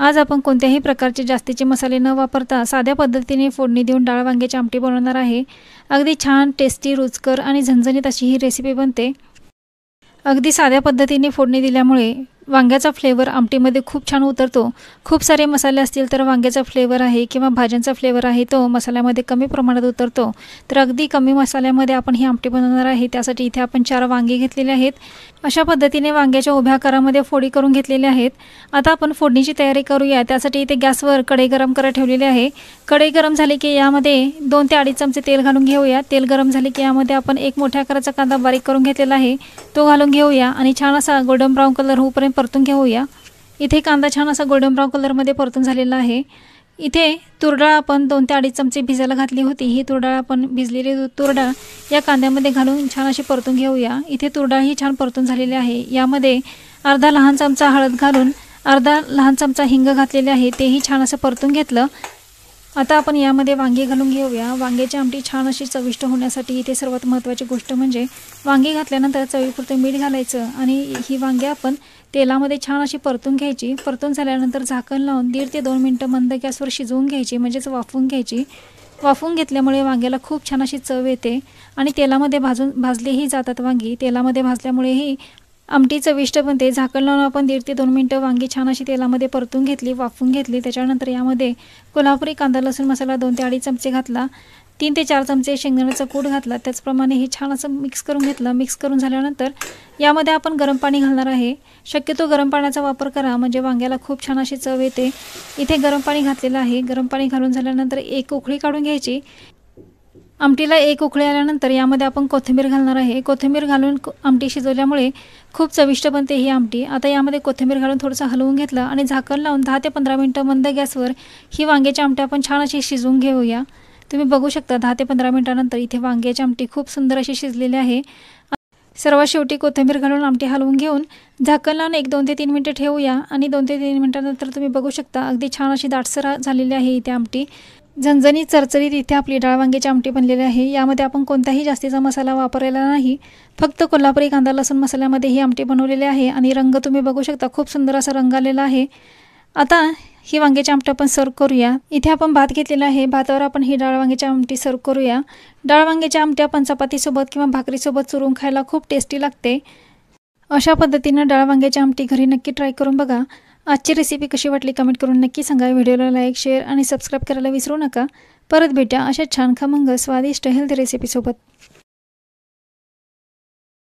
आज आपण कोणत्याही प्रकारचे जास्तीचे मसाले न वापरता साध्या पद्धतीने फोडणी देऊन डाळ वांग्याची आमटी बनवणार आहे। अगदी छान, टेस्टी, रुचकर आणि झणझणीत अशी ही रेसिपी बनते। अगदी साध्या पद्धतीने फोडणी दिल्यामुळे वांग्याचा फ्लेवर आमटीमध्ये खूप छान उतरतो। खूप सारे मसाले असतील तर वांग्याचा फ्लेवर आहे किंवा भाज्यांचा फ्लेवर आहे तो मसाल्यामध्ये कमी प्रमाणात उतरतो। तर अगदी कमी मसाल्यामध्ये आपण ही आमटी बनवणार आहे। त्यासाठी इथे आपण 4 वांगे घेतलेले आहेत। अशा पद्धतीने वांग्याच्या उभ्या आकारामध्ये फोडी करून घेतलेल्या आहेत। आता आपण फोडणीची तयारी करूया। त्यासाठी इथे गॅसवर कढई गरम करायला ठेवलेली आहे। कढई गरम झाली की यामध्ये 2 ते 2.5 चमचे तेल घालून घेऊया। तेल गरम झाले की यामध्ये आपण एक मोठ्या आकाराचा कांदा बारीक करून घेतलेला आहे तो घालून घेऊया आणि छान असा गोल्डन ब्राऊन कलर होईपर्यंत परतून घेऊया। इथे कांदा छान असा गोल्डन ब्राऊन कलरमध्ये परतून झालेला आहे। इथे तुरडाळ आपण 2 ते 2.5 चमचे भिजायला घातली होती। ही तुरडाळ आपण भिजलेली तुरडाळ या कांद्यामध्ये घालून छान अशी परतून घेऊया। इथे तुरडाळ ही छान परतून झालेली आहे। यामध्ये अर्धा लहान चमचा हळद घालून अर्धा लहान चमचा हिंग घातलेले आहे, तेही छान असं परतून घेतलं। आता आपण यामध्ये वांगी घालून घेऊया। वांग्याची आमटी छान अशी चविष्ट होण्यासाठी इथे सर्वात महत्त्वाची गोष्ट म्हणजे वांगी घातल्यानंतर चवीपुरते मीठ घालायचं आणि ही वांगी आपण तेलामध्ये छान अशी परतून घ्यायची। परतून झाल्यानंतर झाकण लावून 1.5 ते 2 मिनिटं मंद गॅसवर शिजवून घ्यायची, म्हणजेच वाफवून घ्यायची। वाफवून घेतल्यामुळे वांग्याला खूप छान अशी चव येते आणि तेलामध्ये भाजलेही जातात वांगी। तेलामध्ये भाजल्यामुळेही आमटी चविष्ट बनते। झाकण लावून आपण 1.5 ते 2 मिनिटं वांगी छान अशी तेलामध्ये परतून घेतली, वाफवून घेतली। त्याच्यानंतर यामध्ये कोल्हापुरी कांदा लसूण मसाला 2 ते 2.5 चमचे घातला, 3 ते 4 चमचे शेंगदाण्याचा कूट घातला। त्याचप्रमाणे हे छान असं मिक्स करून घेतलं। मिक्स करून झाल्यानंतर यामध्ये आपण गरम पाणी घालणार आहे। शक्यतो गरम पाण्याचा वापर करा, म्हणजे वांग्याला खूप छान अशी चव येते। इथे गरम पाणी घातलेलं आहे। गरम पाणी घालून झाल्यानंतर एक उकळी काढून घ्यायची। आमटीला एक उकळी आल्यानंतर यामध्ये आपण कोथिंबीर घालणार आहे। कोथिंबीर घालून आमटी शिजवल्यामुळे खूप चविष्ट बनते ही आमटी। आता यामध्ये कोथिंबीर घालून थोडंसं हलवून घेतलं आणि झाकण लावून 10 ते 15 मिनिटं मंद गॅसवर ही वांग्याची आमटी आपण छान अशी शिजवून घेऊया। तुम्ही बघू शकता 10 ते 15 मिनिटांनंतर इथे वांग्याची आमटी खूप सुंदर अशी शिजलेली आहे। सर्वात शेवटी कोथिंबीर घालून आमटी हलवून घेऊन झाकण लावून 2 ते 3 मिनिटं ठेवूया आणि 2 ते 3 मिनिटांनंतर तुम्ही बघू शकता अगदी छान अशी दाटसर झालेली आहे इथे आमटी। झणझणीत चरचरीत इथे आपली डाळ वांग्याची आमटी बनलेली आहे। यामध्ये आपण कोणताही जास्तीचा मसाला वापरलेला नाही, फक्त कोल्हापुरी कांदा लसूण मसाल्यामध्ये ही आमटी बनवलेली आहे आणि रंग तुम्ही बघू शकता खूप सुंदर असा रंग आलेला आहे। आता ही वांग्याची आमटी आपण सर्व करूया। इथे आपण भात घेतलेला आहे, भातावर आपण ही डाळ वांग्याची आमटी सर्व करूया। डाळ वांग्याची आमटी आपण चपातीसोबत किंवा भाकरीसोबत चुरून खायला खूप टेस्टी लागते। अशा पद्धतीने डाळ वांग्याची आमटी घरी नक्की ट्राय करून बघा। आजची रेसिपी कशी वाटली कमेंट करून नक्की सांगा। व्हिडिओला लाईक, शेअर आणि सबस्क्राईब करायला विसरू नका। परत भेटा अशा छान खमंग स्वादिष्ट हेल्दी रेसिपीसोबत।